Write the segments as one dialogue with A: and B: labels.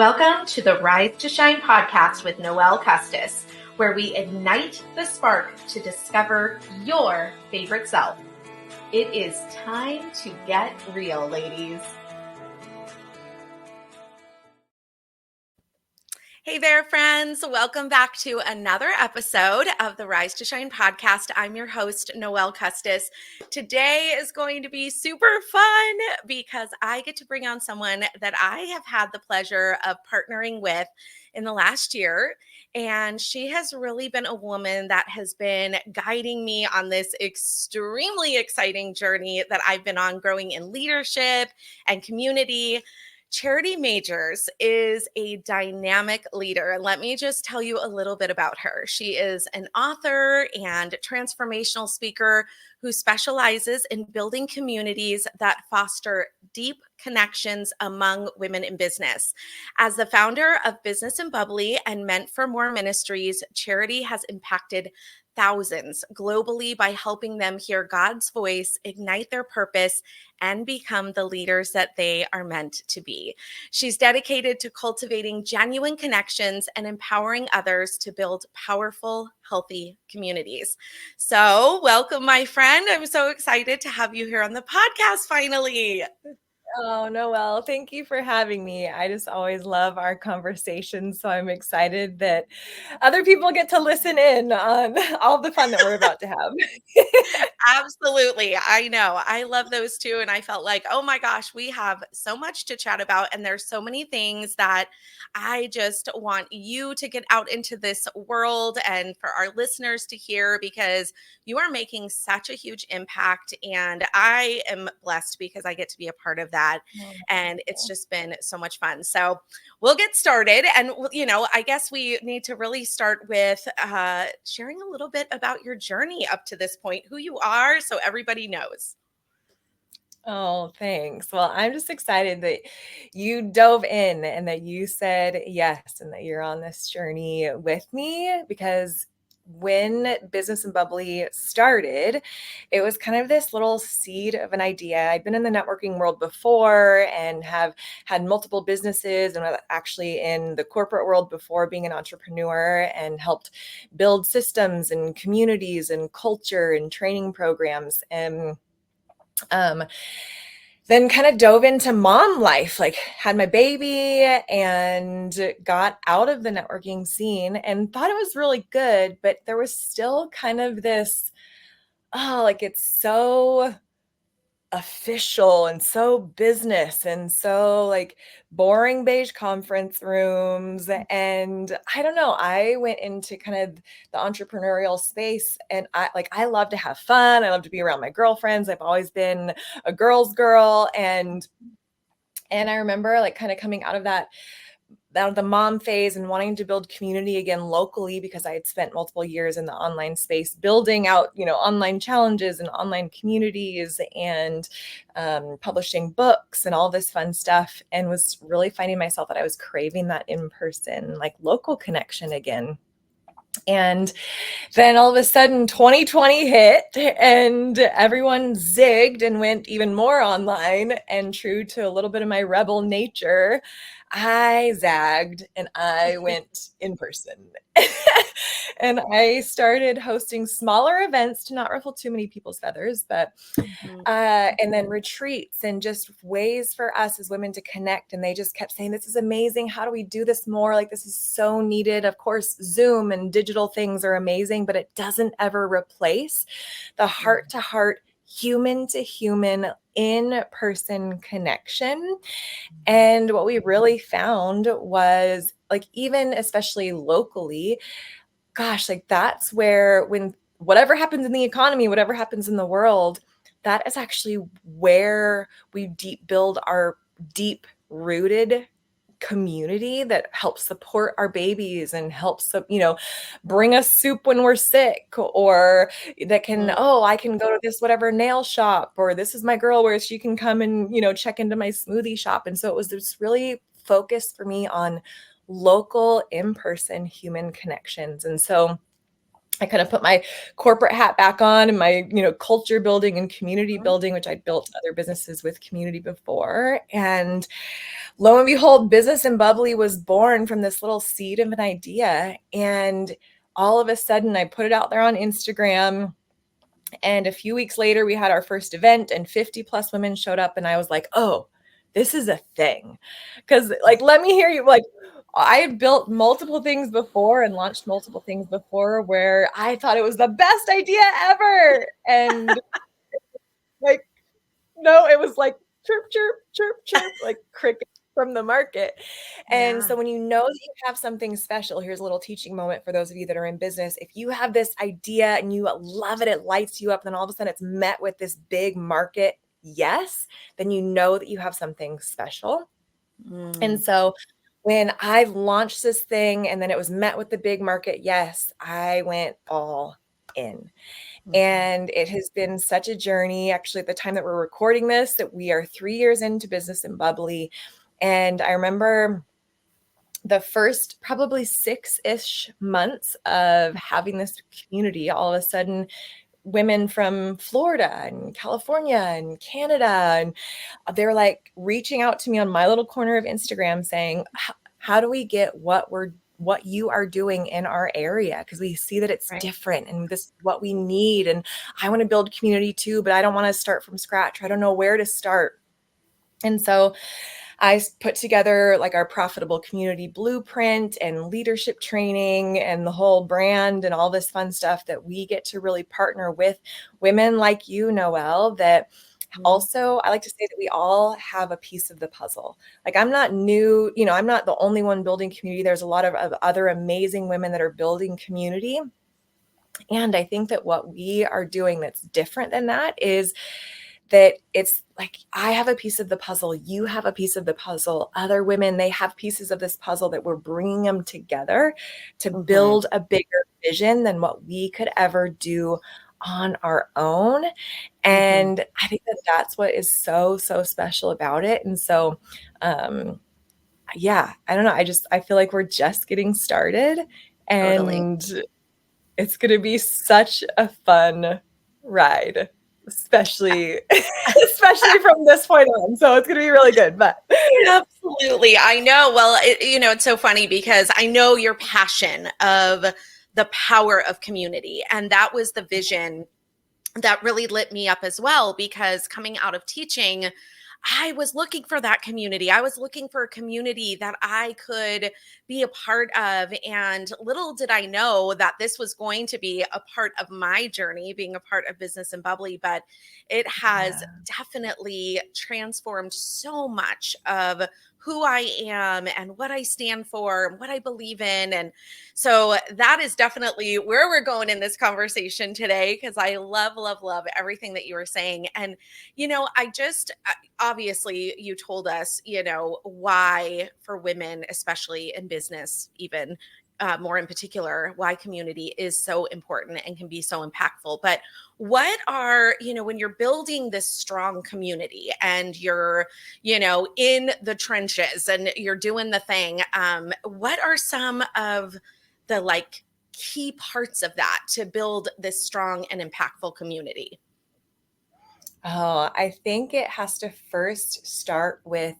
A: Welcome to the Rise2Shine Podcast with Noelle Custis, where we ignite the spark to discover your favorite self. It is time to get real, ladies. Hey there, friends. Welcome back to another episode of the Rise2Shine Podcast. I'm your host, Noelle Custis. Today is going to be super fun because I get to bring on someone that I have had the pleasure of partnering with in the last year. And she has really been a woman that has been guiding me on this extremely exciting journey that I've been on, growing in leadership and community. Charity Majors is a dynamic leader. And let me just tell you a little bit about her. She is an author and transformational speaker who specializes in building communities that foster deep connections among women in business. As the founder of Business and Bubbly and Meant for More Ministries, Charity has impacted thousands globally by helping them hear God's voice, ignite their purpose, and become the leaders that they are meant to be. She's dedicated to cultivating genuine connections and empowering others to build powerful, healthy communities. So, welcome, my friend. I'm so excited to have you here on the podcast finally.
B: Oh, Noelle, thank you for having me. I just always love our conversations. So I'm excited that other people get to listen in on all the fun that we're about to have.
A: Absolutely. I know. I love those too. And I felt like, oh my gosh, we have so much to chat about. And there's so many things that I just want you to get out into this world and for our listeners to hear because you are making such a huge impact. And I am blessed because I get to be a part of that. And it's just been so much fun. So we'll get started. And, I guess we need to really start with sharing a little bit about your journey up to this point, who you are, so everybody knows.
B: Oh, thanks. Well, I'm just excited that you dove in and that you said yes and that you're on this journey with me because when Business and Bubbly started, it was kind of this little seed of an idea. I'd been in the networking world before and have had multiple businesses and was actually in the corporate world before being an entrepreneur and helped build systems and communities and culture and training programs. And then kind of dove into mom life, like had my baby and got out of the networking scene and thought it was really good, but there was still kind of this, like it's so official and so business and so like boring beige conference rooms. And I don't know, I went into kind of the entrepreneurial space and I love to have fun. I love to be around my girlfriends. I've always been a girl's girl. And I remember like kind of coming out of the mom phase and wanting to build community again locally because I had spent multiple years in the online space building out, online challenges and online communities and publishing books and all this fun stuff, and was really finding myself that I was craving that in-person, like local connection again. And then all of a sudden 2020 hit and everyone zigged and went even more online, and true to a little bit of my rebel nature, I zagged and I went in person. And I started hosting smaller events to not ruffle too many people's feathers, but and then retreats and just ways for us as women to connect. And they just kept saying, this is amazing. How do we do this more? Like, this is so needed. Of course, Zoom and digital things are amazing, but it doesn't ever replace the heart to heart, human to human, in-person connection. And what we really found was like, even especially locally, gosh, like that's where when whatever happens in the economy, whatever happens in the world, that is actually where we build our deep rooted community that helps support our babies and helps, bring us soup when we're sick, or that can, I can go to this whatever nail shop, or this is my girl where she can come and, check into my smoothie shop. And so it was this really focused for me on local in-person human connections. And so I kind of put my corporate hat back on and my, culture building and community building, which I'd built other businesses with community before. And lo and behold, Business and Bubbly was born from this little seed of an idea. And all of a sudden I put it out there on Instagram. And a few weeks later, we had our first event and 50 plus women showed up. And I was like, oh, this is a thing. Because, like, let me hear you. Like, I had built multiple things before and launched multiple things before where I thought it was the best idea ever. And, like, no, it was like chirp, chirp, chirp, chirp, like crickets from the market. And so when you know that you have something special, here's a little teaching moment for those of you that are in business. If you have this idea and you love it, it lights you up, then all of a sudden it's met with this big market yes, then you know that you have something special. And so when I launched this thing and then it was met with the big market yes, I went all in. And it has been such a journey. Actually, at the time that we're recording this, that we are 3 years into Business and Bubbly. And I remember the first probably 6-ish months of having this community, all of a sudden, women from Florida and California and Canada, and they're like reaching out to me on my little corner of Instagram saying, how do we get what you are doing in our area? Because we see that it's different and this is what we need. And I want to build community too, but I don't want to start from scratch. I don't know where to start. And so I put together like our profitable community blueprint and leadership training and the whole brand and all this fun stuff that we get to really partner with women like you, Noelle, that also, I like to say that we all have a piece of the puzzle. Like I'm not new, I'm not the only one building community. There's a lot of other amazing women that are building community. And I think that what we are doing that's different than that is that it's like, I have a piece of the puzzle. You have a piece of the puzzle. Other women, they have pieces of this puzzle that we're bringing them together to build a bigger vision than what we could ever do on our own. And I think that that's what is so, so special about it. And so, yeah, I don't know. I feel like we're just getting started and it's going to be such a fun ride, especially from this point on. So it's going to be really good, but
A: absolutely. I know. Well, it's so funny because I know your passion of the power of community. And that was the vision that really lit me up as well, because coming out of teaching, I was looking for that community. I was looking for a community that I could be a part of. And little did I know that this was going to be a part of my journey, being a part of Business and Bubbly. But it has definitely transformed so much of who I am and what I stand for and what I believe in. And so that is definitely where we're going in this conversation today, because I love, love, love everything that you were saying. And, obviously you told us, why for women, especially in business, even more in particular, why community is so important and can be so impactful. But what are, when you're building this strong community and you're, in the trenches and you're doing the thing, what are some of the key parts of that to build this strong and impactful community?
B: Oh, I think it has to first start with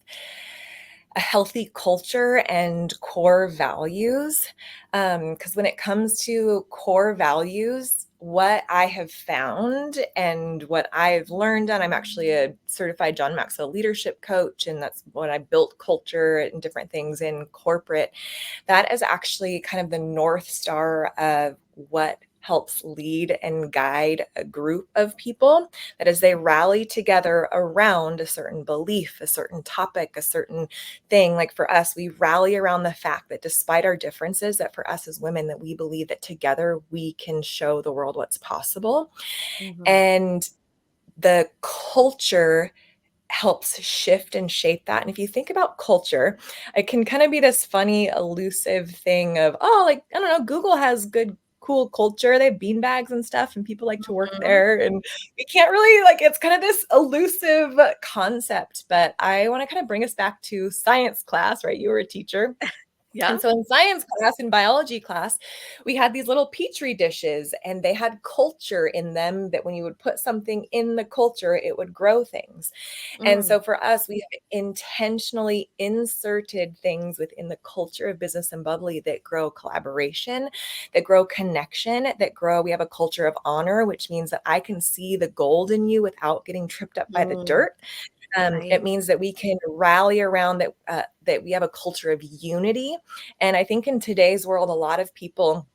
B: a healthy culture and core values. Because when it comes to core values, what I have found and what I've learned, and I'm actually a certified John Maxwell leadership coach, and that's when I built culture and different things in corporate, that is actually kind of the North Star of what helps lead and guide a group of people, that as they rally together around a certain belief, a certain topic, a certain thing. Like for us, we rally around the fact that despite our differences, that for us as women, that we believe that together we can show the world what's possible. And the culture helps shift and shape that. And if you think about culture, it can kind of be this funny, elusive thing of, I don't know, Google has good, cool culture. They have beanbags and stuff and people like to work there. And we can't really it's kind of this elusive concept, but I want to kind of bring us back to science class, right? You were a teacher.
A: Yeah.
B: And so in science class, in biology class, we had these little petri dishes and they had culture in them that when you would put something in the culture, it would grow things. And
A: Mm,
B: so for us, we have intentionally inserted things within the culture of Business and Bubbly that grow collaboration, that grow connection, that grow. We have a culture of honor, which means that I can see the gold in you without getting tripped up by the
A: mm,
B: dirt.
A: right.
B: It means that we can rally around that, that we have a culture of unity. And I think in today's world, a lot of people,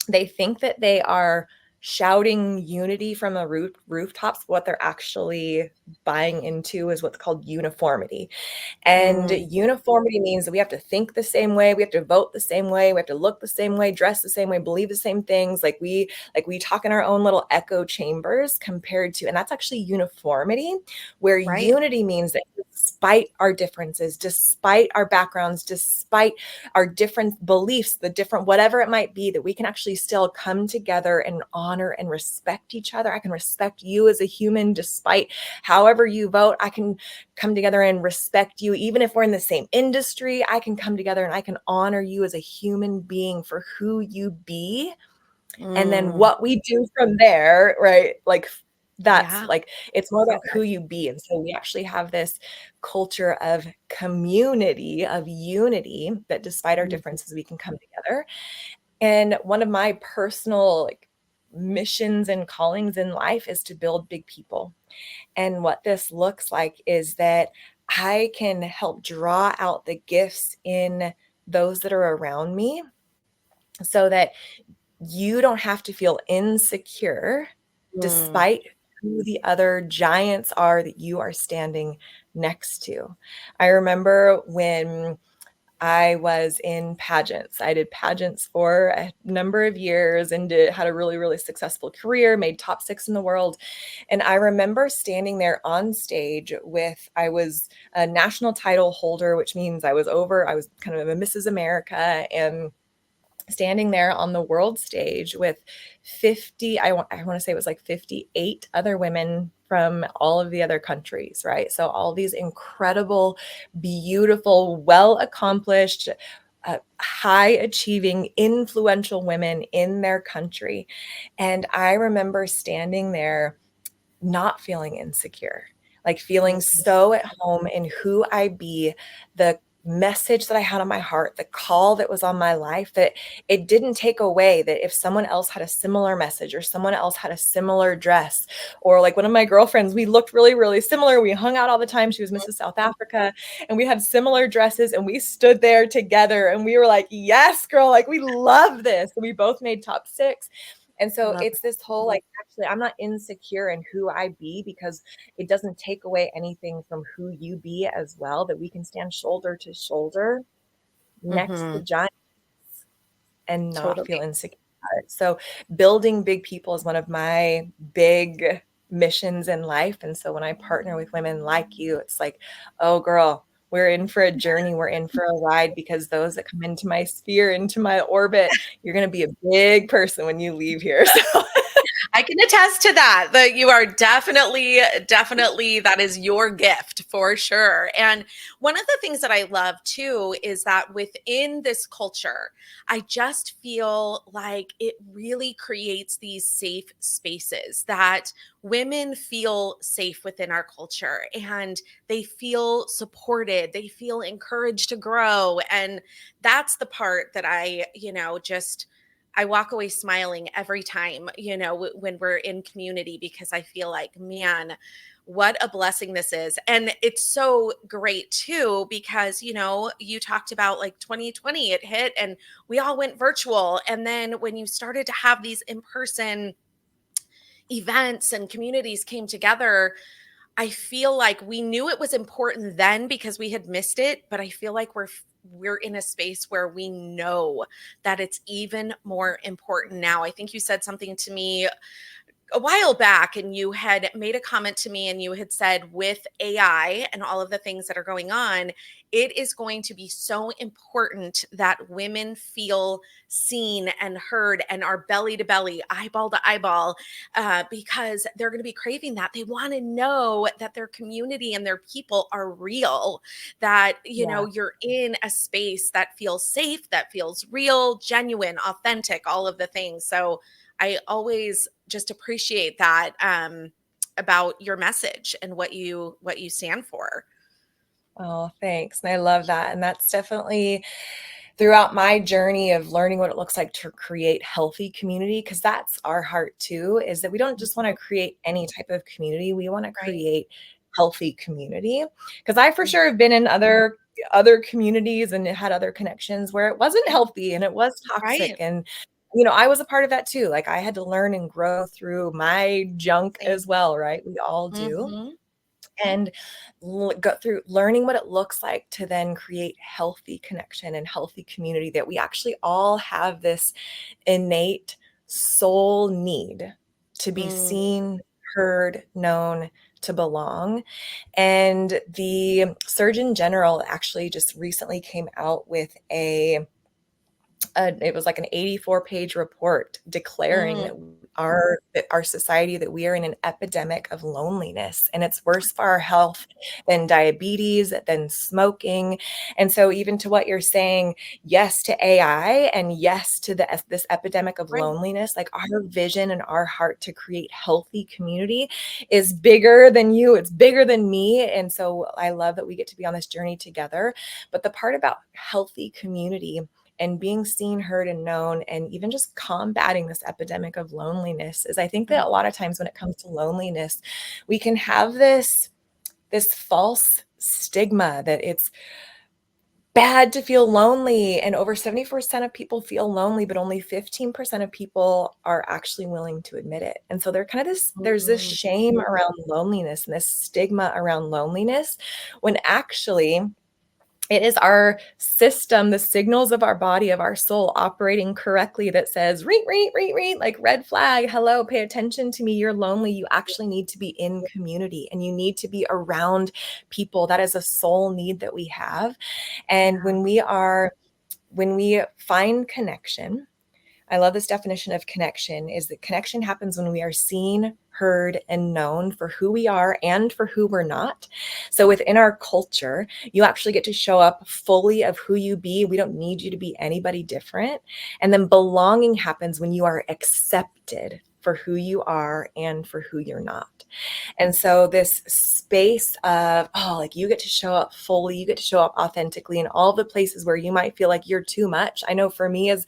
B: they think that they are shouting unity from the rooftops. What they're actually buying into is what's called uniformity. And
A: Mm,
B: uniformity means that we have to think the same way, we have to vote the same way, we have to look the same way, dress the same way, believe the same things. Like we talk in our own little echo chambers compared to, and that's actually uniformity, where
A: right.
B: unity means that despite our differences, despite our backgrounds, despite our different beliefs, the different whatever it might be, that we can actually still come together and honor and respect each other. I can respect you as a human despite however you vote. I can come together and respect you. Even if we're in the same industry, I can come together and I can honor you as a human being for who you be. And then
A: Mm,
B: what we do from there, right? Like that's
A: yeah.
B: like, it's more
A: So
B: about
A: good.
B: who you be. And so we actually have this culture of community, of unity, that despite our
A: Mhm.
B: differences, we can come together. And one of my personal missions and callings in life is to build big people. And what this looks like is that I can help draw out the gifts in those that are around me so that you don't have to feel insecure
A: Mm,
B: despite who the other giants are that you are standing next to. I remember when I was in pageants. I did pageants for a number of years and had a really, really successful career, made top 6 in the world. And I remember standing there on stage I was a national title holder, which means I was kind of a Mrs. America, and standing there on the world stage with 50, I want to say it was like 58 other women from all of the other countries, right? So all these incredible, beautiful, well accomplished, high achieving, influential women in their country. And I remember standing there not feeling insecure, like feeling
A: mm,
B: so at home in who I be, the message that I had on my heart, the call that was on my life, that it didn't take away that if someone else had a similar message or someone else had a similar dress, or like one of my girlfriends, we looked really, really similar. We hung out all the time. She was Mrs. South Africa and we had similar dresses and we stood there together and we were like, yes, girl, like we love this. And we both made top 6. And so
A: love
B: it's this whole like, actually, I'm not insecure in who I be because it doesn't take away anything from who you be as well, that we can stand shoulder to shoulder
A: that.
B: next to the
A: Mhm.
B: giant and not feel
A: Totally.
B: insecure about it. So building big people is one of my big missions in life. And so when I partner with women like you, it's like, oh girl, we're in for a journey. We're in for a ride, because those that come into my sphere, into my orbit, you're going to be a big person when you leave here. So
A: I can attest to that. That you are definitely, definitely, that is your gift for sure. And one of the things that I love too is that within this culture, I just feel like it really creates these safe spaces that women feel safe within our culture and they feel supported, they feel encouraged to grow. And that's the part that just I walk away smiling every time, when we're in community, because I feel like, man, what a blessing this is. And it's so great too, because, you talked about like 2020, it hit and we all went virtual. And then when you started to have these in person events and communities came together, I feel like we knew it was important then because we had missed it, but I feel like we're in a space where we know that it's even more important now. I think you said something to me a while back and you had made a comment to me and you had said with AI and all of the things that are going on, it is going to be so important that women feel seen and heard and are belly to belly, eyeball to eyeball, because they're going to be craving that. They want to know that their community and their people are real, that,
B: Yeah.
A: you're in a space that feels safe, that feels real, genuine, authentic, all of the things. So I always just appreciate that, about your message and what you stand for.
B: Oh, thanks. And I love that. And that's definitely throughout my journey of learning what it looks like to create healthy community, because that's our heart too, is that we don't just want to
A: Mhm.
B: create any type of community. We want to
A: Right.
B: create healthy community. Because I for
A: Mm.
B: sure have been in other communities and had other connections where it wasn't healthy and it was toxic.
A: Right.
B: And I was a part of that too. Like I had to learn and grow through my junk
A: Same.
B: as well, right? We all do.
A: Mhm.
B: And go through learning what it looks like to then create healthy connection and healthy community, that we actually all have this innate soul need to be
A: Mm.
B: seen, heard, known, to belong. And the Surgeon General actually just recently came out with it was like an 84-page report declaring
A: Mm.
B: that our society, that we are in an epidemic of loneliness, and it's worse for our health than diabetes, than smoking. And so even to what you're saying, yes to AI and yes to this epidemic of
A: Right.
B: loneliness, like our vision and our heart to create healthy community is bigger than you, it's bigger than me. And so I love that we get to be on this journey together. But the part about healthy community and being seen, heard, and known, and even just combating this epidemic of loneliness, is I think that
A: Mm.
B: a lot of times when it comes to loneliness, we can have this false stigma that it's bad to feel lonely, and over 70% of people feel lonely, but only 15% of people are actually willing to admit it. And so there's this
A: Mm.
B: shame around loneliness and this stigma around loneliness, when actually it is our system, the signals of our body, of our soul operating correctly, that says, reet, reet, reet, reet, like red flag, hello, pay attention to me. You're lonely. You actually need to be in community and you need to be around people. That is a soul need that we have. And
A: Yeah.
B: when we find connection, I love this definition of connection, is that connection happens when we are seen, heard, and known for who we are and for who we're not. So within our culture, you actually get to show up fully of who you be. We don't need you to be anybody different. And then belonging happens when you are accepted for who you are and for who you're not. And so this space of, oh, like you get to show up fully, you get to show up authentically in all the places where you might feel like you're too much. I know for me as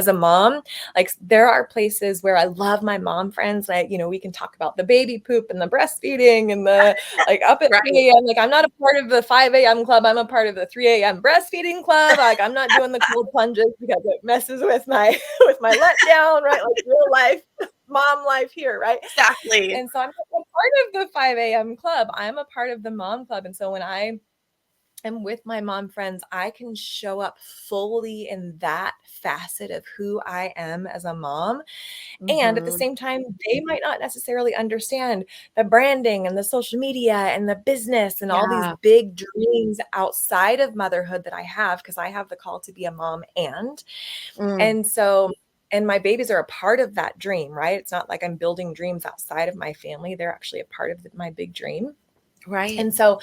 B: a mom, like there are places where I love my mom friends. Like, we can talk about the baby poop and the breastfeeding and the like up at
A: Right.
B: 3 a.m. Like I'm not a part of the 5 a.m. club. I'm a part of the 3 a.m. breastfeeding club. Like I'm not doing the cold plunges because it messes with my with my letdown, right? Like real life mom life here, right?
A: Exactly.
B: And so I'm a part of the 5 a.m. club. I'm a part of the mom club. And so when I am with my mom friends, I can show up fully in that facet of who I am as a mom. And at the
A: Mhm.
B: same time, they might not necessarily understand the branding and the social media and the business and all these
A: Yeah.
B: big dreams outside of motherhood that I have, because I have the call to be a mom.
A: Mm.
B: And so, and my babies are a part of that dream, right? It's not like I'm building dreams outside of my family. They're actually a part of my big dream.
A: Right.
B: And so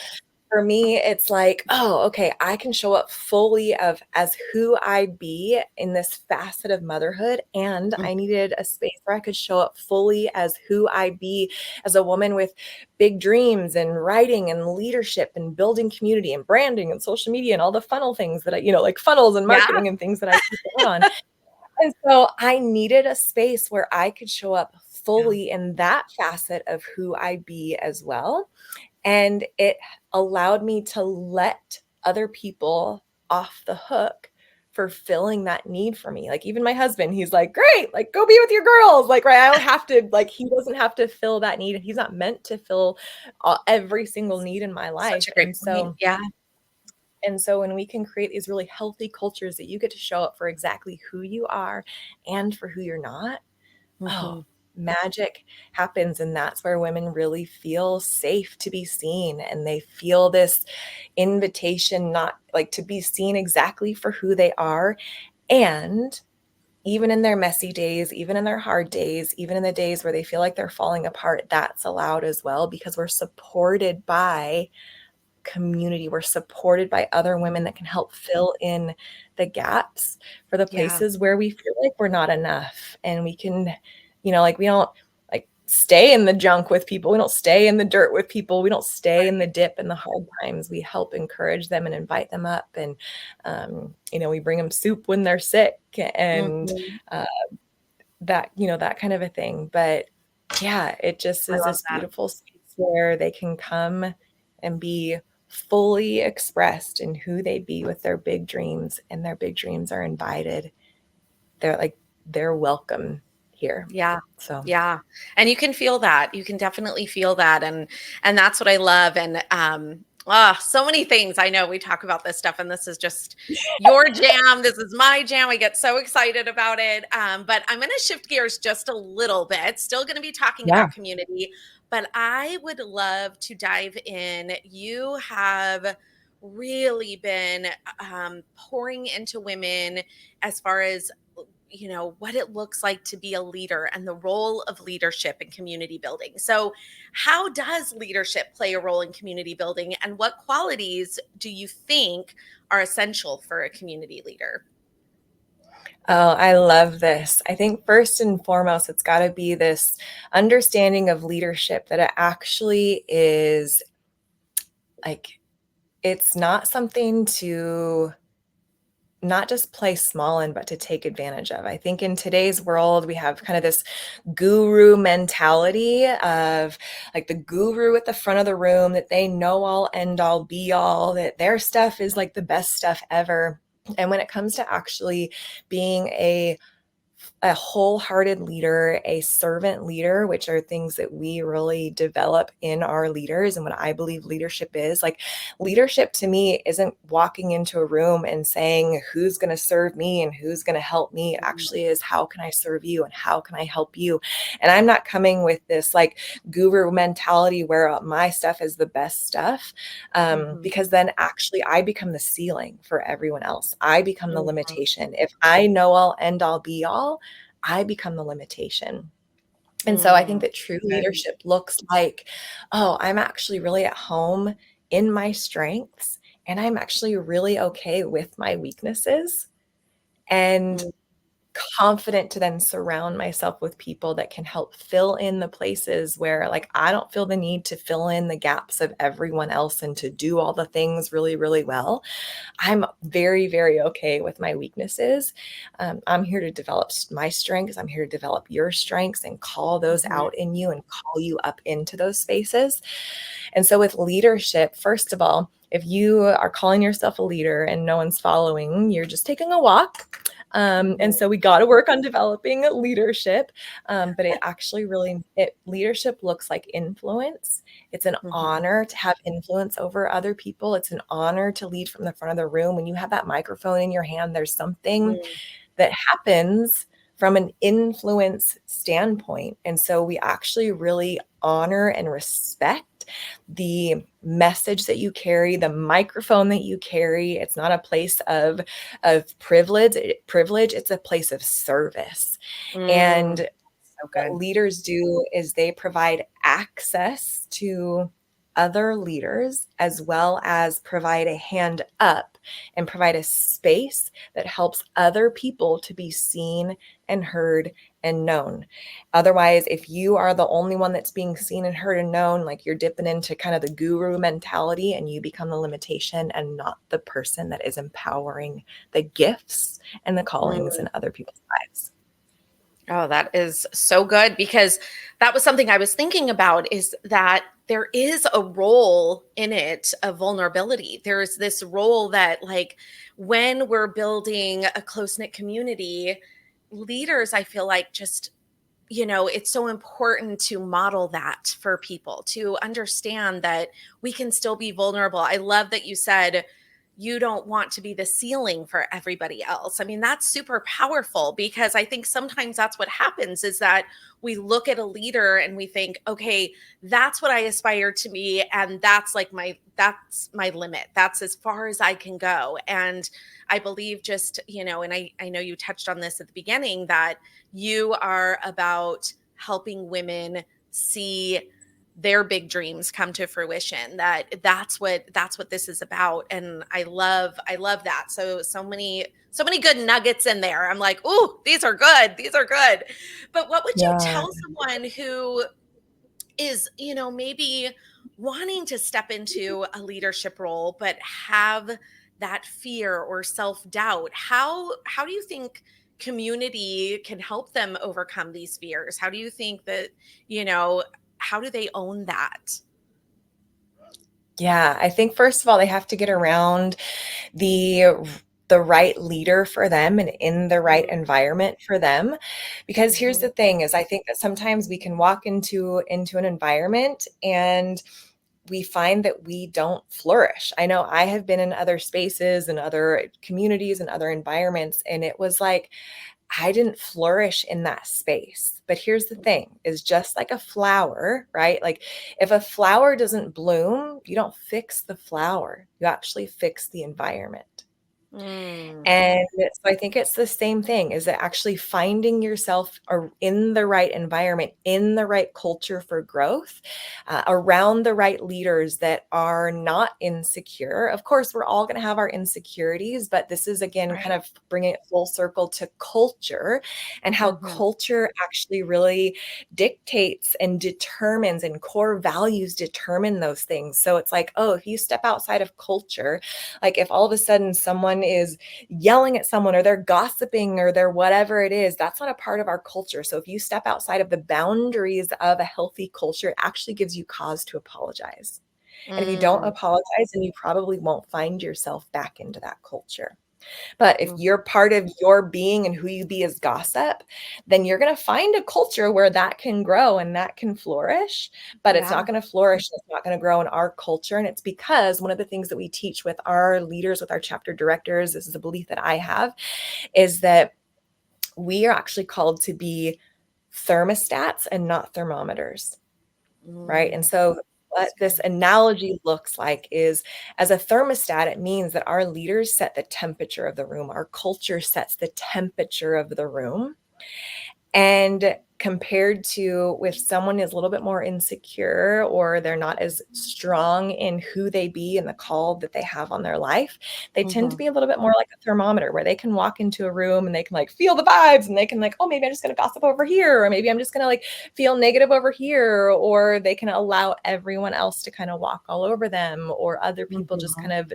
B: for me, it's like, oh, okay, I can show up fully of as who I be in this facet of motherhood. And
A: Mm.
B: I needed a space where I could show up fully as who I be as a woman with big dreams and writing and leadership and building community and branding and social media and all the funnel things that like funnels and
A: Yeah.
B: marketing and things that I keep on. And so I needed a space where I could show up
A: Yeah.
B: fully in that facet of who I be as well. And it allowed me to let other people off the hook for filling that need for me. Like even my husband, he's like, great, like go be with your girls. Like, right. I don't have to, like, he doesn't have to fill that need. He's not meant to fill every single need in my
A: Such
B: life.
A: a great point. Yeah.
B: And so when we can create these really healthy cultures that you get to show up for exactly who you are and for who you're not, oh,
A: Mhm.
B: magic happens. And that's where women really feel safe to be seen. And they feel this invitation, not like to be seen exactly for who they are. And even in their messy days, even in their hard days, even in the days where they feel like they're falling apart, that's allowed as well, because we're supported by community. We're supported by other women that can help fill in the gaps for the
A: Yeah.
B: places where we feel like we're not enough. And we can, like, we don't like stay in the junk with people. We don't stay in the dirt with people. We don't stay in the dip and the hard times. We help encourage them and invite them up. And, we bring them soup when they're sick and
A: Mhm.
B: that kind of a thing. But yeah, it just
A: I
B: is
A: love
B: this
A: that.
B: beautiful space where they can come and be fully expressed in who they be with their big dreams, and their big dreams are invited. They're welcome here.
A: Yeah.
B: So
A: Yeah. And you can feel that. You can definitely feel that. And that's what I love. And so many things. I know we talk about this stuff, and this is just your jam. This is my jam. I get so excited about it. But I'm gonna shift gears just a little bit. Still gonna be talking
B: yeah.
A: about community, but I would love to dive in. You have really been pouring into women as far as what it looks like to be a leader and the role of leadership in community building. So, how does leadership play a role in community building, and what qualities do you think are essential for a community leader?
B: Oh, I love this. I think first and foremost, it's got to be this understanding of leadership, that it actually is like, it's not something to not just play small in, but to take advantage of. I think in today's world, we have kind of this guru mentality of like the guru at the front of the room, that they know all, end all, be all, that their stuff is like the best stuff ever. And when it comes to actually being a wholehearted leader, a servant leader, which are things that we really develop in our leaders. And what I believe leadership is, like, leadership to me isn't walking into a room and saying who's going to serve me and who's going to help me. It actually is, how can I serve you and how can I help you? And I'm not coming with this like guru mentality where my stuff is the best stuff,
A: Mhm.
B: because then actually I become the ceiling for everyone else. I become the
A: Mhm.
B: limitation. If I know all, end all, be all, I become the limitation. And so I think
A: Mm.
B: that true
A: Good.
B: leadership looks like, oh, I'm actually really at home in my strengths, and I'm actually really okay with my weaknesses, and
A: Mm.
B: confident to then surround myself with people that can help fill in the places where, like, I don't feel the need to fill in the gaps of everyone else and to do all the things really, really well. I'm very, very okay with my weaknesses. I'm here to develop my strengths. I'm here to develop your strengths and call those
A: Mhm.
B: out in you and call you up into those spaces. And so with leadership, first of all, if you are calling yourself a leader and no one's following, you're just taking a walk. And
A: Mhm.
B: so we got to work on developing leadership. But it actually leadership looks like influence. It's an
A: Mhm.
B: honor to have influence over other people. It's an honor to lead from the front of the room. When you have that microphone in your hand, there's something
A: Mm.
B: that happens from an influence standpoint. And so we actually really honor and respect the message that you carry, the microphone that you carry. It's not a place of privilege, it's a place of service.
A: Mm.
B: And
A: So
B: what
A: good.
B: leaders do is they provide access to other leaders, as well as provide a hand up and provide a space that helps other people to be seen and heard and known. Otherwise, if you are the only one that's being seen and heard and known, like, you're dipping into kind of the guru mentality, and you become the limitation and not the person that is empowering the gifts and the callings
A: Mm.
B: in other people's lives.
A: Oh, that is so good, because that was something I was thinking about, is that there is a role in it of vulnerability. There's this role that, like, when we're building a close knit community, leaders, I feel like, just, it's so important to model that for people to understand that we can still be vulnerable. I love that you said, you don't want to be the ceiling for everybody else. I mean, that's super powerful, because I think sometimes that's what happens, is that we look at a leader and we think, okay, that's what I aspire to be, and that's my limit. That's as far as I can go. And I believe, just, and I know you touched on this at the beginning, that you are about helping women see their big dreams come to fruition. That's what this is about. And I love that. So many good nuggets in there. I'm like, ooh, these are good. But what would you
B: Yeah.
A: tell someone who is, maybe wanting to step into a leadership role but have that fear or self-doubt? How do you think community can help them overcome these fears? How do you think that, how do they own that?
B: Yeah, I think first of all, they have to get around the the right leader for them and in the right environment for them. Because here's
A: Mm-hmm.
B: the thing is I think that sometimes we can walk into an environment and we find that we don't flourish. I know I have been in other spaces and other communities and other environments, and it was like I didn't flourish in that space. But here's the thing, is just like a flower, right? Like if a flower doesn't bloom, you don't fix the flower. You actually fix the environment.
A: Mm,
B: And so I think it's the same thing, is that actually finding yourself in the right environment, in the right culture for growth, around the right leaders that are not insecure. Of course, we're all going to have our insecurities, but this is again kind
A: right.
B: of bringing it full circle to culture and how
A: Mm-hmm.
B: culture actually really dictates and determines, and core values determine those things. So it's like, oh, if you step outside of culture, like if all of a sudden someone is yelling at someone or they're gossiping or they're whatever it is, that's not a part of our culture. So if you step outside of the boundaries of a healthy culture, it actually gives you cause to apologize. And if you don't
A: Mm,
B: apologize, then you probably won't find yourself back into that culture. But if
A: mm,
B: you're part of your being and who you be is gossip, then you're going to find a culture where that can grow and that can flourish, but it's not
A: yeah.
B: going to flourish. It's not going to grow in our culture. And it's because one of the things that we teach with our leaders, with our chapter directors, this is a belief that I have, is that we are actually called to be thermostats and not thermometers. Right. And
A: Mm,
B: so what
A: that's
B: this
A: good.
B: analogy looks like is, as a thermostat, it means that our leaders set the temperature of the room. Our culture sets the temperature of the room. And compared to if someone is a little bit more insecure or they're not as strong in who they be and the call that they have on their life, they tend to
A: Mm-hmm.
B: be a little bit more like a thermometer, where they can walk into a room and they can like feel the vibes, and they can like, oh, maybe I'm just going to gossip over here, or maybe I'm just going to like feel negative over here, or they can allow everyone else to kind of walk all over them, or other people just
A: Mm-hmm.
B: kind of,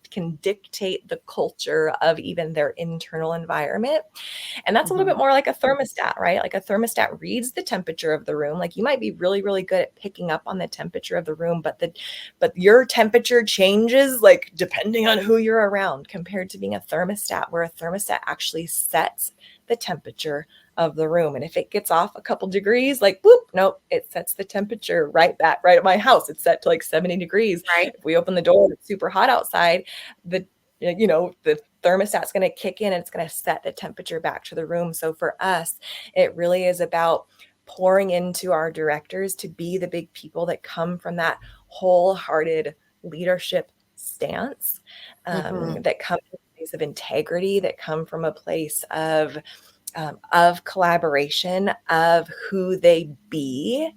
B: can dictate the culture of even their internal environment. And that's a little
A: Mm-hmm.
B: bit more like a thermostat, right? Like a thermostat reads the temperature of the room. Like you might be really, really good at picking up on the temperature of the room, but your temperature changes like depending on who you're around, compared to being a thermostat, where a thermostat actually sets the temperature of the room. And if it gets off a couple degrees, like whoop, nope, it sets the temperature right back. Right at my house, it's set to like 70 degrees.
A: Right.
B: If we open the door, it's super hot outside, the the thermostat's going to kick in and it's going to set the temperature back to the room. So for us, it really is about pouring into our directors to be the big people that come from that wholehearted leadership stance,
A: Mm-hmm.
B: that come from a place of integrity, that come from a place of collaboration, of who they be,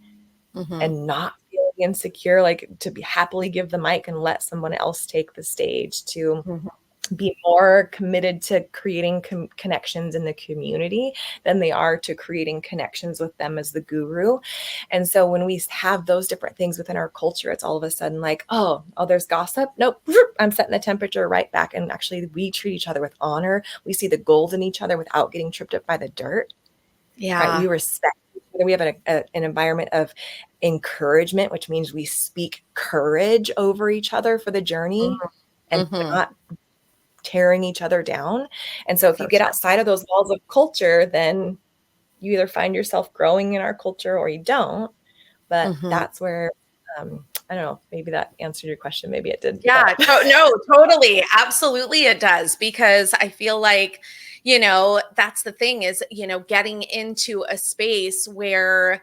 A: Mm-hmm.
B: and not feeling insecure, like to be happily give the mic and let someone else take the stage, to
A: Mm-hmm.
B: be more committed to creating connections in the community than they are to creating connections with them as the guru. And so when we have those different things within our culture, it's all of a sudden like, oh, there's gossip. Nope. I'm setting the temperature right back. And actually we treat each other with honor. We see the gold in each other without getting tripped up by the dirt, right? We
A: Yeah.
B: respect each other. We have an environment of encouragement, which means we speak courage over each other for the journey, and
A: Mm-hmm.
B: not tearing each other down. And so if you
A: So
B: get
A: true.
B: outside of those walls of culture, then you either find yourself growing in our culture or you don't. But
A: Mm-hmm.
B: that's where I don't know, maybe that answered your question. Maybe it did.
A: Yeah, no, totally. Absolutely it does, because I feel like, that's the thing is, getting into a space where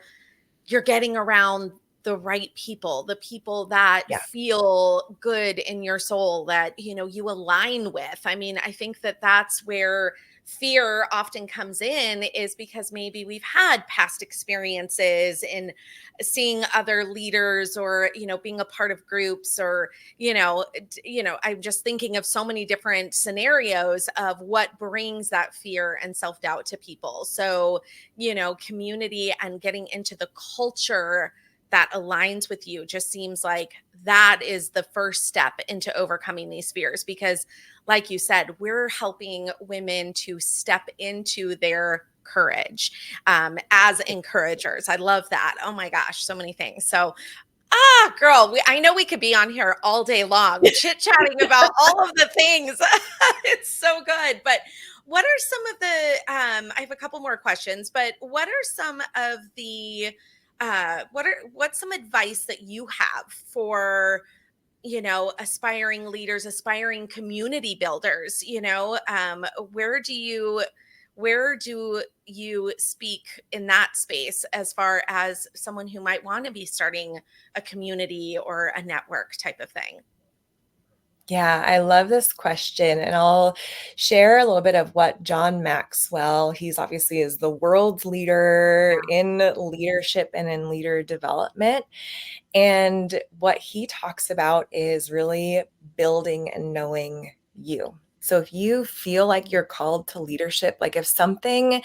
A: you're getting around the right people, the people that
B: Yeah.
A: feel good in your soul, that you align with. I mean, I think that that's where fear often comes in, is because maybe we've had past experiences in seeing other leaders, or being a part of groups, or I'm just thinking of so many different scenarios of what brings that fear and self-doubt to people. So community and getting into the culture that aligns with you just seems like that is the first step into overcoming these fears. Because, like you said, we're helping women to step into their courage as encouragers. I love that. Oh my gosh, so many things. So, girl, I know we could be on here all day long chit chatting about all of the things. It's so good. But what are some of the, I have a couple more questions, but what are some of the, what's some advice that you have for, aspiring leaders, aspiring community builders? Where do you, speak in that space, as far as someone who might want to be starting a community or a network type of thing?
B: Yeah, I love this question. And I'll share a little bit of what John Maxwell, he's obviously is the world's leader in leadership and in leader development. And what he talks about is really building and knowing you. So if you feel like you're called to leadership, like if something,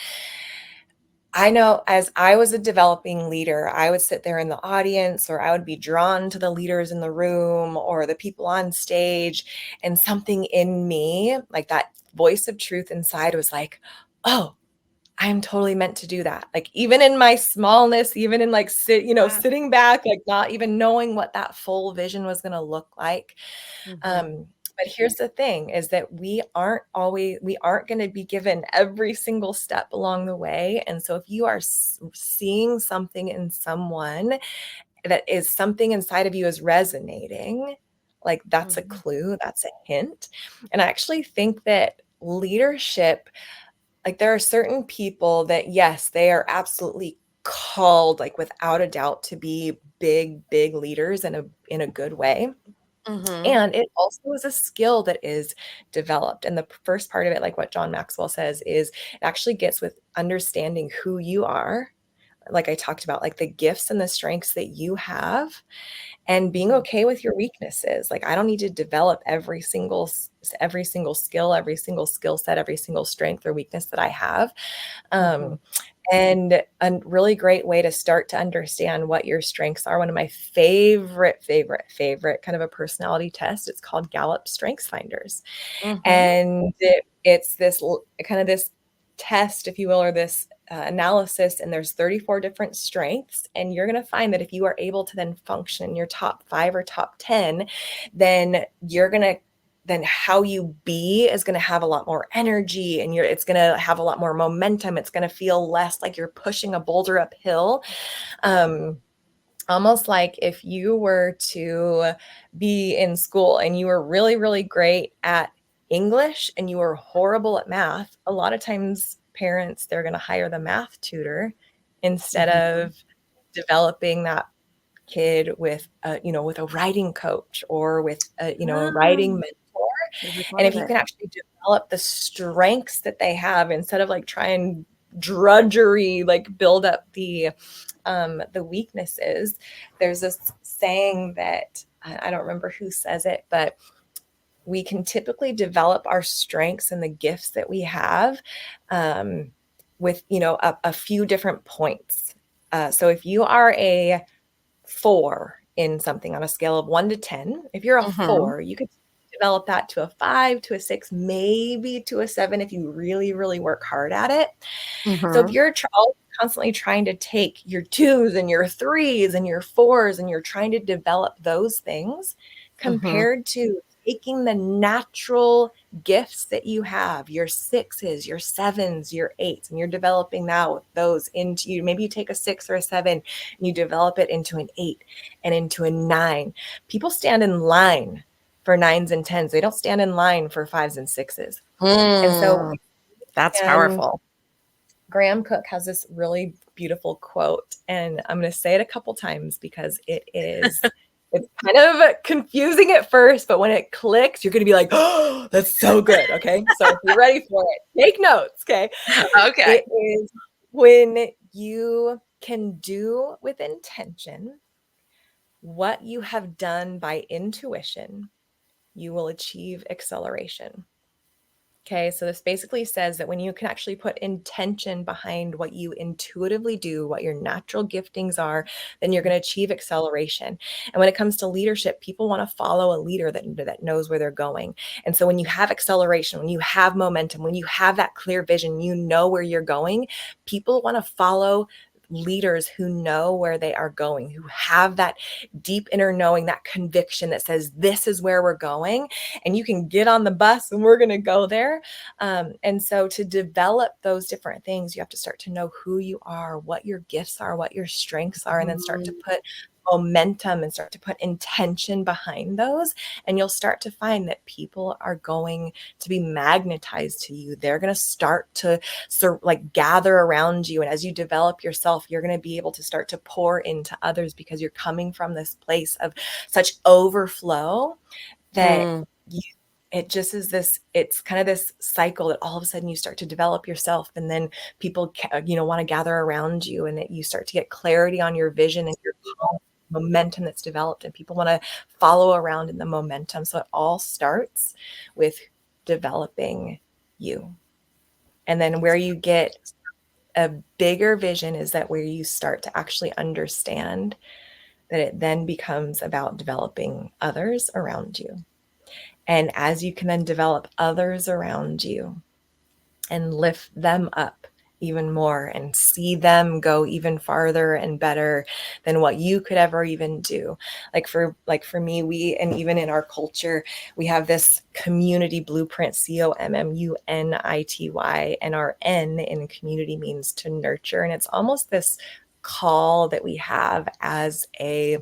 B: I know as I was a developing leader, I would sit there in the audience, or I would be drawn to the leaders in the room or the people on stage, and something in me, like that voice of truth inside, was like, oh, I'm totally meant to do that. Like, even in my smallness, even in like
A: Yeah.
B: sitting back, like not even knowing what that full vision was going to look like.
A: Mm-hmm.
B: But here's the thing, is that we aren't going to be given every single step along the way. And so if you are seeing something in someone, that is something inside of you is resonating, like that's a
A: Mm-hmm.
B: clue, that's a hint. And I actually think that leadership, like there are certain people that, yes, they are absolutely called, like without a doubt, to be big leaders in a good way.
A: Mm-hmm.
B: And it also is a skill that is developed. And the first part of it, like what John Maxwell says, is it actually gets with understanding who you are. Like I talked about, like the gifts and the strengths that you have, and being okay with your weaknesses. Like I don't need to develop every single skill, every single skill set, every single strength or weakness that I have.
A: Mm-hmm.
B: Um, and a really great way to start to understand what your strengths are. One of my favorite kind of a personality test. It's called Gallup Strengths Finders.
A: Mm-hmm.
B: And it's this kind of this test, if you will, or this analysis. And there's 34 different strengths. And you're going to find that if you are able to then function in your top 5 or top 10, then then how you be is going to have a lot more energy, and it's going to have a lot more momentum. It's going to feel less like you're pushing a boulder uphill. Almost like if you were to be in school and you were really great at English and you were horrible at math, a lot of times parents, they're going to hire the math tutor instead
A: Mm-hmm.
B: of developing that kid with with a writing coach, or with a writing mentor.
A: Never thought
B: And
A: of
B: if you
A: it.
B: can actually develop the strengths that they have, instead of like trying drudgery, like build up the weaknesses. There's this saying that I don't remember who says it, but we can typically develop our strengths and the gifts that we have with a few different points. So if you are a 4 in something on a scale of 1 to 10, if you're a
A: Mm-hmm.
B: 4, you could develop that to a 5, to a 6, maybe to a 7 if you really work hard at it. So if
A: Mm-hmm.
B: you're constantly trying to take your 2s and your 3s and your 4s, and you're trying to develop those things
A: Mm-hmm.
B: compared to taking the natural gifts that you have, your 6s, your 7s, your 8s, and you're developing now those into you. Maybe you take a 6 or a 7 and you develop it into an 8 and into a 9. People stand in line for 9s and 10s. They don't stand in line for 5s and 6s. And so,
A: That's
B: and
A: powerful.
B: Graham Cook has this really beautiful quote, and I'm going to say it a couple times because it's kind of confusing at first, but when it clicks, you're going to be like, oh, that's so good. Okay. So if you're ready for it, take notes. Okay.
A: Okay.
B: It is when you can do with intention what you have done by intuition, you will achieve acceleration. Okay, so this basically says that when you can actually put intention behind what you intuitively do, what your natural giftings are, then you're going to achieve acceleration. And when it comes to leadership, people want to follow a leader that knows where they're going. And so when you have acceleration, when you have momentum, when you have that clear vision, you know where you're going, people want to follow leaders who know where they are going, who have that deep inner knowing, that conviction that says, this is where we're going, and you can get on the bus and we're going to go there. And so to develop those different things, you have to start to know who you are, what your gifts are, what your strengths are, and then start to put momentum and start to put intention behind those. And you'll start to find that people are going to be magnetized to you. They're going to start to gather around you. And as you develop yourself, you're going to be able to start to pour into others because you're coming from this place of such overflow that it just is this, it's kind of this cycle that all of a sudden you start to develop yourself, and then people, want to gather around you, and that you start to get clarity on your vision and your momentum that's developed, and people want to follow around in the momentum. So it all starts with developing you. And then where you get a bigger vision is that where you start to actually understand that it then becomes about developing others around you. And as you can then develop others around you and lift them up even more and see them go even farther and better than what you could ever even do. Like for me, we, and even in our culture, we have this community blueprint, COMMUNITY, and our N in community means to nurture. And it's almost this call that we have as a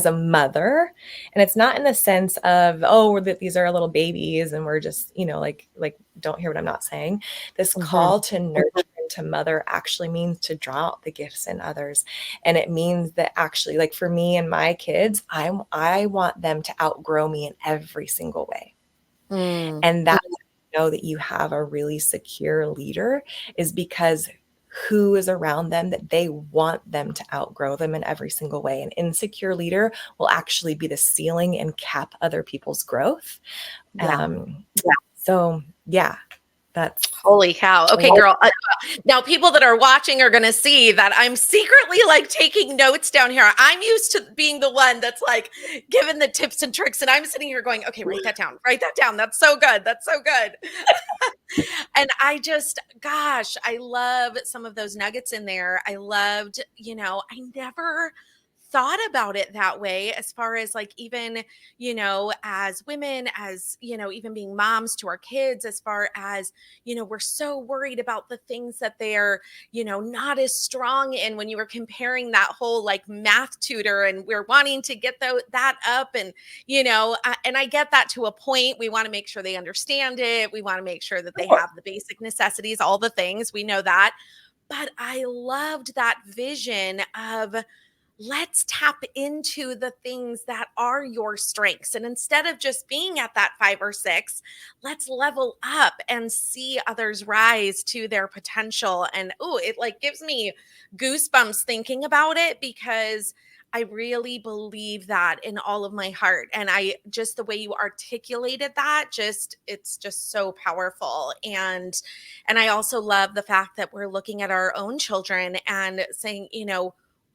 B: mother. And it's not in the sense of, oh, that these are little babies and we're just, don't hear what I'm not saying. This call to nurture and to mother actually means to draw out the gifts in others. And it means that actually, like for me and my kids, I want them to outgrow me in every single way. And that's how you know that you have a really secure leader, is because who is around them, that they want them to outgrow them in every single way. An insecure leader will actually be the ceiling and cap other people's growth. So yeah, that's
A: Holy cow. Okay, girl. Now people that are watching are going to see that I'm secretly like taking notes down here. I'm used to being the one that's like giving the tips and tricks, and I'm sitting here going, okay, write that down. Write that down. That's so good. That's so good. And I just, gosh, I love some of those nuggets in there. I loved, I never thought about it that way, as far as like even, as women, as, even being moms to our kids, as far as, we're so worried about the things that they're, not as strong in, when you were comparing that whole like math tutor, and we're wanting to get that up, and, and I get that to a point. We want to make sure they understand it. We want to make sure that they have the basic necessities, all the things, we know that. But I loved that vision of, let's tap into the things that are your strengths. And instead of just being at that 5 or 6, let's level up and see others rise to their potential. And it like gives me goosebumps thinking about it, because I really believe that in all of my heart. And I just, the way you articulated that, it's just so powerful. And I also love the fact that we're looking at our own children and saying,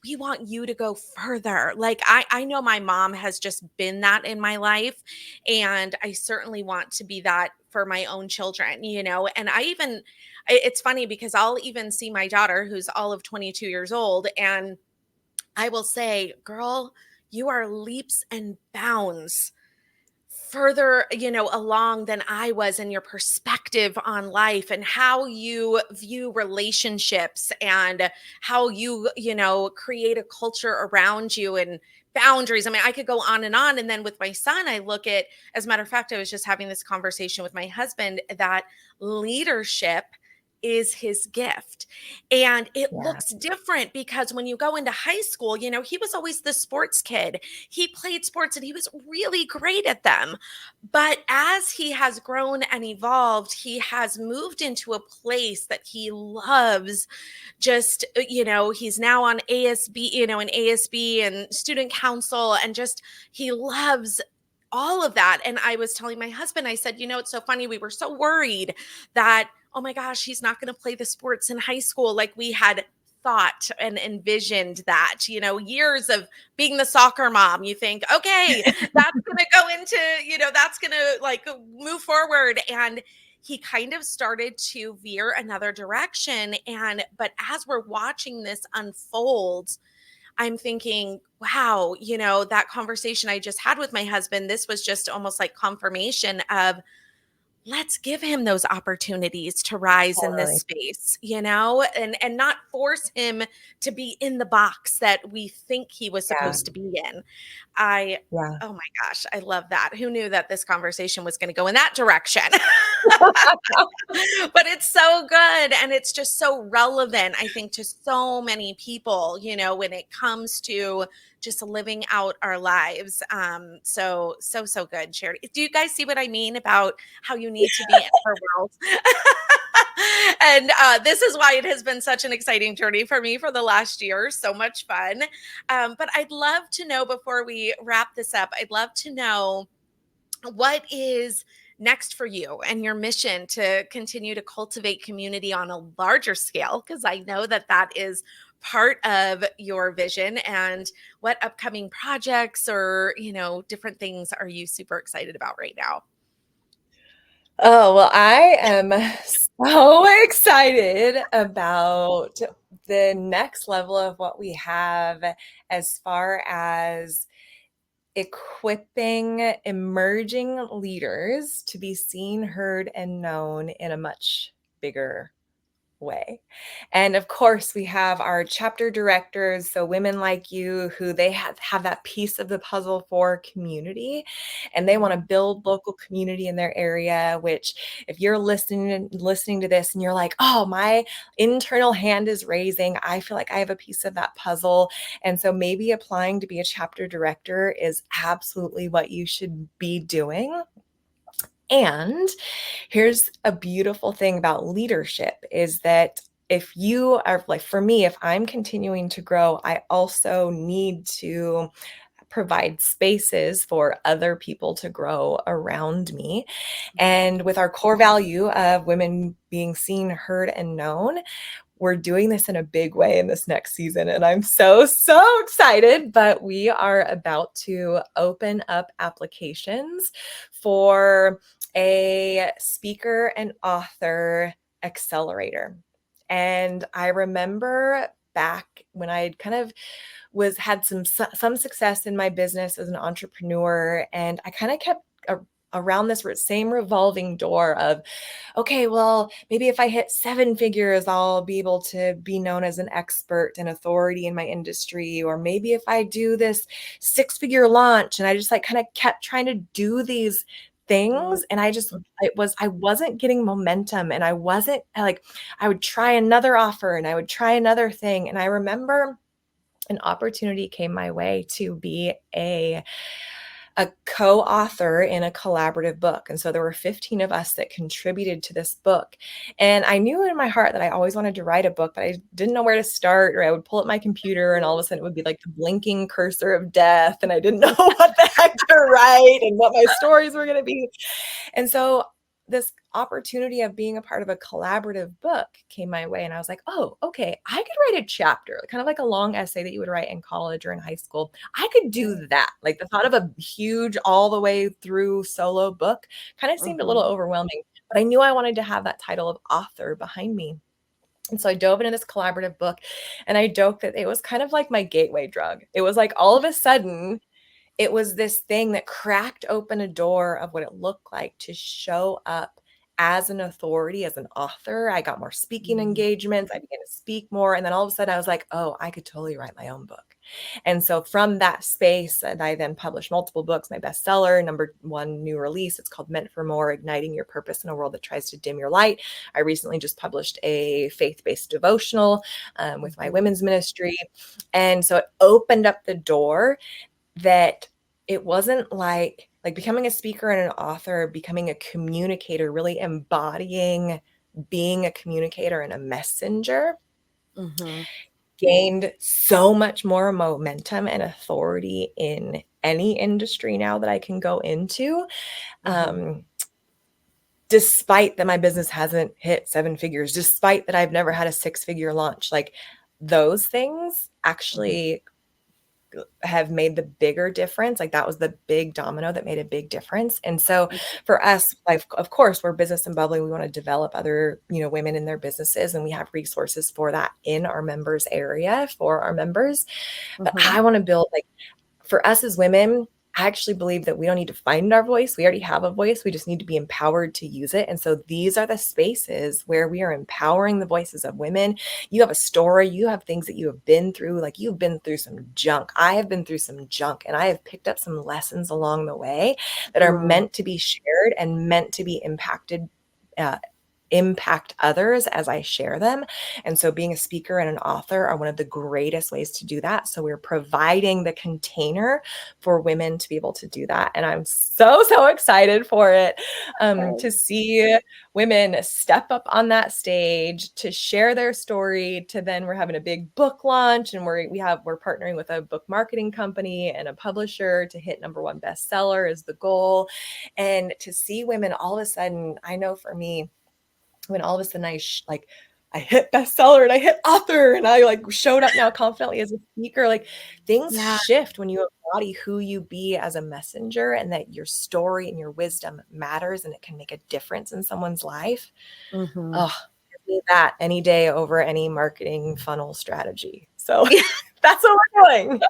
A: we want you to go further. Like I know my mom has just been that in my life, and I certainly want to be that for my own children, and it's funny because I'll even see my daughter, who's all of 22 years old, and I will say, girl, you are leaps and bounds further, along than I was in your perspective on life and how you view relationships and how you create a culture around you and boundaries. I mean, I could go on and on. And then with my son, I look at, as a matter of fact, I was just having this conversation with my husband that leadership is his gift. And it
B: Yeah.
A: looks different because when you go into high school, he was always the sports kid. He played sports and he was really great at them. But as he has grown and evolved, he has moved into a place that he loves. Just, he's now on ASB, in ASB and student council, and just he loves all of that. And I was telling my husband, I said, it's so funny. We were so worried that, oh my gosh, he's not going to play the sports in high school like we had thought and envisioned that, years of being the soccer mom. You think, okay, that's going to go into, that's going to like move forward. And he kind of started to veer another direction. But as we're watching this unfold, I'm thinking, wow, that conversation I just had with my husband, this was just almost like confirmation of let's give him those opportunities to rise in this
B: Totally.
A: space, and not force him to be in the box that we think he was
B: Yeah.
A: supposed to be in. I
B: Yeah.
A: Oh my gosh, I love that. Who knew that this conversation was going to go in that direction? But it's so good and it's just so relevant, I think, to so many people, when it comes to just living out our lives. So good, Charity. Do you guys see what I mean about how you need to be in her world? And this is why it has been such an exciting journey for me for the last year. So much fun. But I'd love to know, before we wrap this up, I'd love to know what is next for you and your mission to continue to cultivate community on a larger scale, because I know that that is part of your vision. And what upcoming projects or different things are you super excited about right now?
B: Oh, well, I am so excited about the next level of what we have as far as equipping emerging leaders to be seen, heard, and known in a much bigger way. And of course, we have our chapter directors, so women like you who they have that piece of the puzzle for community, and they want to build local community in their area, which if you're listening to this and you're like, "Oh, my internal hand is raising. I feel like I have a piece of that puzzle." And so maybe applying to be a chapter director is absolutely what you should be doing. And here's a beautiful thing about leadership is that if you are like, for me, if I'm continuing to grow, I also need to provide spaces for other people to grow around me. And with our core value of women being seen, heard, and known, we're doing this in a big way in this next season. And I'm so, so excited. But we are about to open up applications for a speaker and author accelerator. And I remember back when I kind of had some success in my business as an entrepreneur, and I kind of kept around this same revolving door of, okay, well, maybe if I hit 7 figures, I'll be able to be known as an expert and authority in my industry. Or maybe if I do this 6-figure launch, and I just like kind of kept trying to do these things. And I wasn't getting momentum, and I would try another offer and I would try another thing. And I remember an opportunity came my way to be a co-author in a collaborative book. And so there were 15 of us that contributed to this book. And I knew in my heart that I always wanted to write a book, but I didn't know where to start. Or I would pull up my computer and all of a sudden it would be like the blinking cursor of death. And I didn't know what the heck to write and what my stories were going to be. And so this opportunity of being a part of a collaborative book came my way. And I was like, oh, okay, I could write a chapter, kind of like a long essay that you would write in college or in high school. I could do that. Like the thought of a huge, all the way through solo book kind of seemed a little overwhelming, but I knew I wanted to have that title of author behind me. And so I dove into this collaborative book, and I joked that it was kind of like my gateway drug. It was like all of a sudden, it was this thing that cracked open a door of what it looked like to show up as an authority, as an author. I got more speaking
A: Mm-hmm.
B: engagements. I began to speak more. And then all of a sudden I was like, oh, I could totally write my own book. And so from that space, and I then published multiple books. My bestseller, #1 new release, it's called Meant for More, Igniting Your Purpose in a World That Tries to Dim Your Light. I recently just published a faith-based devotional with my women's ministry. And so it opened up the door that it wasn't like becoming a speaker and an author, becoming a communicator, really embodying being a communicator and a messenger,
A: Mm-hmm.
B: gained so much more momentum and authority in any industry now that I can go into.
A: Mm-hmm.
B: Despite that my business hasn't hit 7 figures, despite that I've never had a 6-figure launch, like those things actually have made the bigger difference. Like that was the big domino that made a big difference. And so for us, like, of course, we're Business and Bubbly. We want to develop other, women in their businesses, and we have resources for that in our members area for our members. But
A: Mm-hmm.
B: I want to build, like, for us as women, I actually believe that we don't need to find our voice. We already have a voice. We just need to be empowered to use it. And so these are the spaces where we are empowering the voices of women. You have a story, you have things that you have been through, like you've been through some junk. I have been through some junk, and I have picked up some lessons along the way that are meant to be shared and meant to be impact others as I share them. And so being a speaker and an author are one of the greatest ways to do that. So we're providing the container for women to be able to do that. And I'm so, so excited for it, to see women step up on that stage, to share their story, to then we're having a big book launch, and we're partnering with a book marketing company and a publisher to hit #1 bestseller is the goal. And to see women all of a sudden, I know for me, when all of a sudden I hit bestseller and I hit author and I showed up now confidently as a speaker, like things
A: Yeah.
B: shift when you embody who you be as a messenger, and that your story and your wisdom matters and it can make a difference in someone's life.
A: Mm-hmm.
B: Oh, give me that any day over any marketing funnel strategy. So that's what we're doing.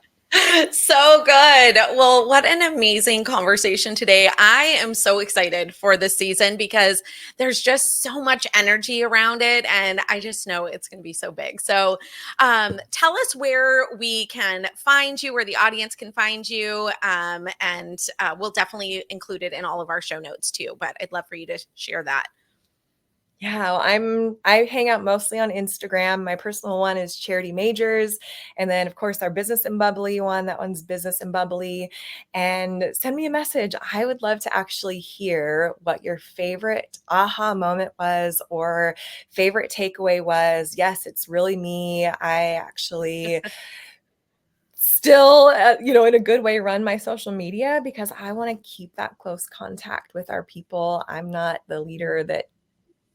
A: So good. Well, what an amazing conversation today. I am so excited for this season because there's just so much energy around it. And I just know it's going to be so big. So tell us where we can find you, where the audience can find you. And we'll definitely include it in all of our show notes too. But I'd love for you to share that.
B: Yeah, I hang out mostly on Instagram. My personal one is Charity Majors. And then of course our Business and Bubbly one, that one's Business and Bubbly. And send me a message. I would love to actually hear what your favorite aha moment was or favorite takeaway was. Yes, it's really me. I actually still, in a good way, run my social media because I want to keep that close contact with our people. I'm not the leader that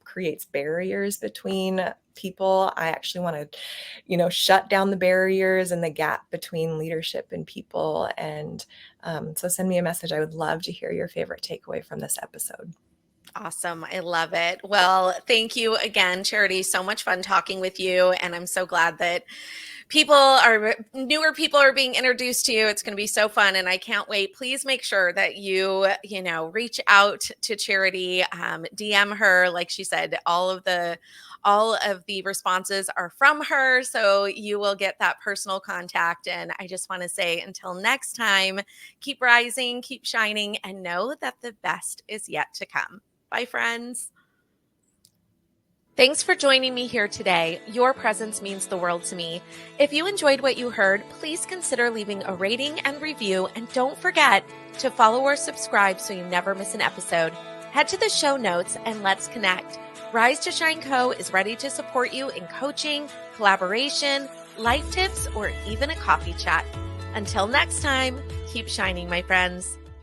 B: creates barriers between people. I actually want to, shut down the barriers and the gap between leadership and people. And so send me a message. I would love to hear your favorite takeaway from this episode.
A: Awesome. I love it. Well, thank you again, Charity. So much fun talking with you. And I'm so glad that newer people are being introduced to you. It's going to be so fun. And I can't wait. Please make sure that you reach out to Charity, DM her. Like she said, all of the responses are from her. So you will get that personal contact. And I just want to say, until next time, keep rising, keep shining, and know that the best is yet to come. Bye, friends. Thanks for joining me here today. Your presence means the world to me. If you enjoyed what you heard, please consider leaving a rating and review, and don't forget to follow or subscribe so you never miss an episode. Head to the show notes and let's connect. Rise2Shine Co. is ready to support you in coaching, collaboration, life tips, or even a coffee chat. Until next time, keep shining, my friends.